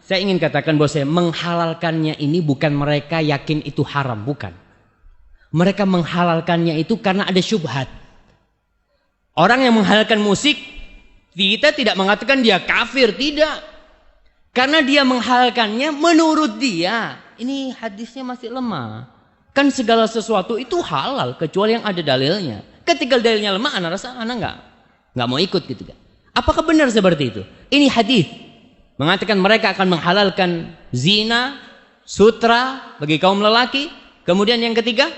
Saya ingin katakan bahwa saya menghalalkannya ini bukan mereka yakin itu haram, bukan. Mereka menghalalkannya itu karena ada syubhat. Orang yang menghalalkan musik, kita tidak mengatakan dia kafir, tidak. Karena dia menghalalkannya menurut dia, ini hadisnya masih lemah. Kan segala sesuatu itu halal kecuali yang ada dalilnya. Ketika dalilnya lemah, anak rasa anak nggak mau ikut gitu kan. Apakah benar seperti itu? Ini hadis mengatakan mereka akan menghalalkan zina, sutra bagi kaum lelaki. Kemudian yang ketiga,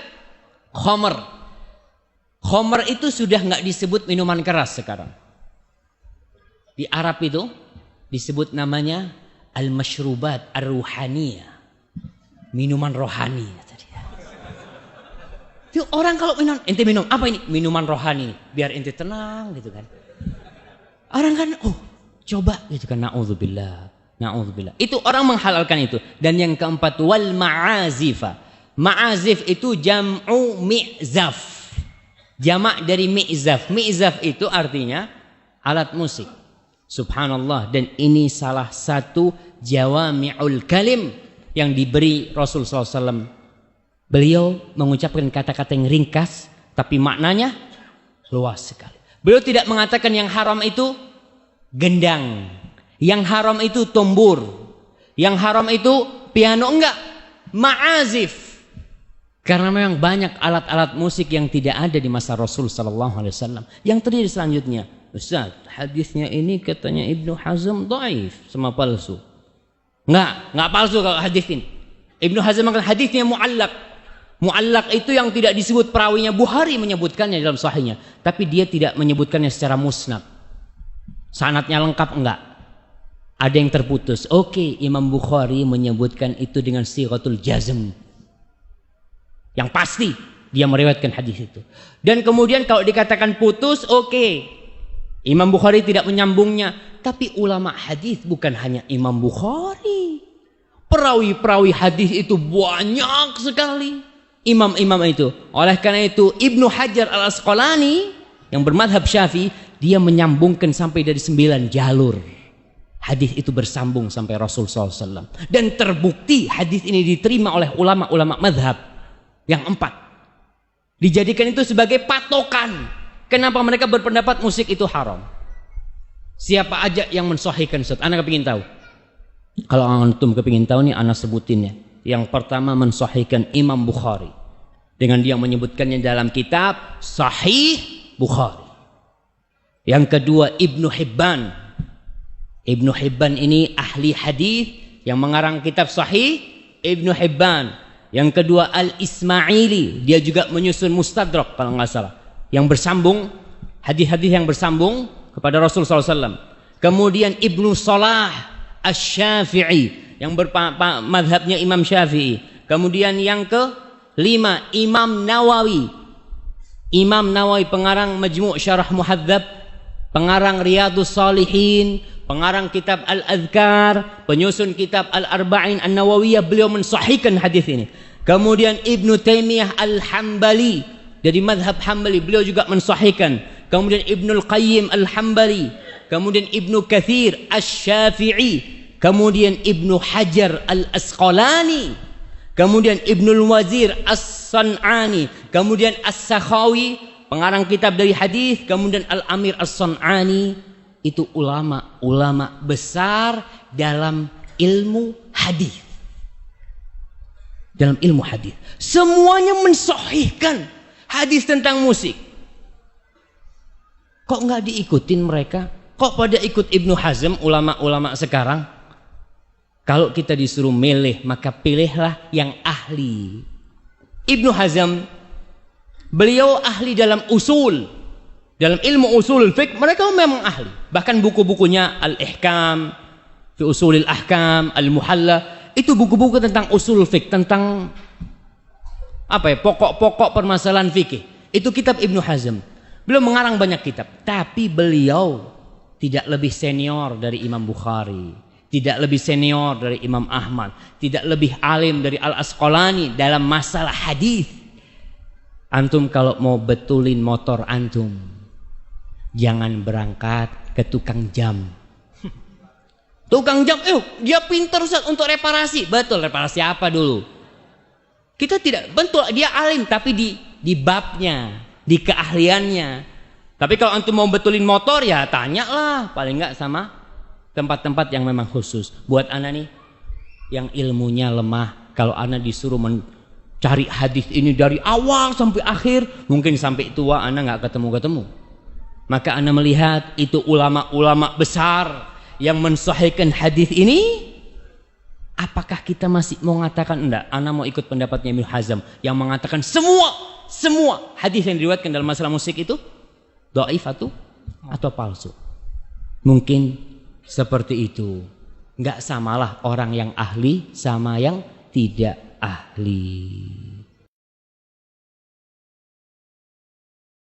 khamr. Khamr itu sudah nggak disebut minuman keras sekarang. Di Arab itu disebut namanya al-mashrubat ar-ruhaniyah. Minuman rohani. Itu orang kalau minum, ente minum apa ini? Minuman rohani. Biar ente tenang gitu kan. Orang kan, coba gitu kan, na'udzubillah. Itu orang menghalalkan itu. Dan yang keempat, wal ma'azifa. Ma'azif itu jam'u mi'zaf. Jamak dari mi'zaf. Mi'zaf itu artinya alat musik. Subhanallah. Dan ini salah satu jawami'ul kalim yang diberi Rasul SAW. Beliau mengucapkan kata-kata yang ringkas, tapi maknanya luas sekali. Beliau tidak mengatakan yang haram itu gendang, yang haram itu tombur, yang haram itu piano, enggak. Ma'azif. Karena memang banyak alat-alat musik yang tidak ada di masa Rasul SAW. Yang terjadi selanjutnya, Ustaz, hadisnya ini katanya Ibnu Hazm dhaif, sama palsu. Enggak palsu kalau hadis ini. Ibnu Hazm mengatakan hadisnya mu'allaq. Mu'allaq itu yang tidak disebut perawinya. Bukhari menyebutkannya dalam sahihnya, tapi dia tidak menyebutkannya secara musnad. Sanadnya lengkap, enggak. Ada yang terputus. Oke, Imam Bukhari menyebutkan itu dengan sighatul jazm. Yang pasti dia meriwayatkan hadis itu. Dan kemudian kalau dikatakan putus, oke. Imam Bukhari tidak menyambungnya. Tapi ulama hadis bukan hanya Imam Bukhari. Perawi-perawi hadis itu banyak sekali. Imam-imam itu. Oleh karena itu Ibnu Hajar al-Asqalani yang bermadhab Syafi'i, dia menyambungkan sampai dari 9 jalur. Hadis itu bersambung sampai Rasul SAW. Dan terbukti hadis ini diterima oleh ulama-ulama madhab yang 4. Dijadikan itu sebagai patokan. Kenapa mereka berpendapat musik itu haram? Siapa aja yang mensahihkan? Anak kepingin tahu. Kalau antum kepingin tahu nih, anak sebutinnya. Yang pertama mensahihkan Imam Bukhari dengan dia menyebutkannya dalam kitab Sahih Bukhari. Yang kedua Ibnu Hibban. Ibnu Hibban ini ahli hadis yang mengarang kitab Sahih Ibnu Hibban. Yang kedua Al-Ismaili, dia juga menyusun Mustadrak kalau nggak salah, yang bersambung, hadis-hadis yang bersambung kepada Rasul SAW. Kemudian Ibnu Salah Asy-Syafi'i yang madhabnya Imam Syafi'i. Kemudian yang kelima Imam Nawawi. Imam Nawawi pengarang Majmu' Syarah Muhadzab, pengarang Riyadhus Shalihin, pengarang kitab Al-Adhkar, penyusun kitab Al-Arba'in An-Nawawiyah. Beliau mensahihkan hadis ini. Kemudian Ibnu Taimiyah Al-Hambali dari madhab Hambali, beliau juga mensahihkan. Kemudian Ibnul Qayyim Al-Hambali, kemudian Ibnu Katsir Asy-Syafi'i, kemudian Ibnu Hajar Al-Asqalani, kemudian Ibnul Wazir As-San'ani, kemudian As-Sakhawi, pengarang kitab dari hadis, kemudian Al-Amir As-San'ani. Itu ulama-ulama besar dalam ilmu hadis. Dalam ilmu hadis, semuanya mensahihkan hadis tentang musik. Kok nggak diikutin mereka? Kok pada ikut Ibnu Hazm, ulama-ulama sekarang? Kalau kita disuruh milih, maka pilihlah yang ahli. Ibnu Hazm, beliau ahli dalam usul, dalam ilmu usulul fiqh, mereka memang ahli. Bahkan buku-bukunya Al-Ihkam, fi Usulil Ahkam, Al-Muhalla, itu buku-buku tentang usul fiqh, tentang pokok-pokok permasalahan fikih. Itu kitab Ibnu Hazm. Beliau mengarang banyak kitab, tapi beliau tidak lebih senior dari Imam Bukhari, tidak lebih senior dari Imam Ahmad, tidak lebih alim dari Al-Asqalani dalam masalah hadis. Antum kalau mau betulin motor antum, jangan berangkat ke tukang jam. Tukang jam, dia pintar Ustaz untuk reparasi. Betul, reparasi apa dulu? Kita tidak, betul dia alim, tapi di babnya, di keahliannya. Tapi kalau antum mau betulin motor, ya tanyalah paling enggak sama tempat-tempat yang memang khusus. Buat ana nih yang ilmunya lemah, kalau ana disuruh mencari hadis ini dari awal sampai akhir, mungkin sampai tua ana nggak ketemu. Maka ana melihat itu ulama-ulama besar yang mensahihkan hadis ini, apakah kita masih mau mengatakan enggak? Ana mau ikut pendapatnya Ibnu Hazm yang mengatakan semua hadis yang diriwayatkan dalam masalah musik itu dhaif atau palsu. Mungkin seperti itu. Enggak samalah orang yang ahli sama yang tidak ahli.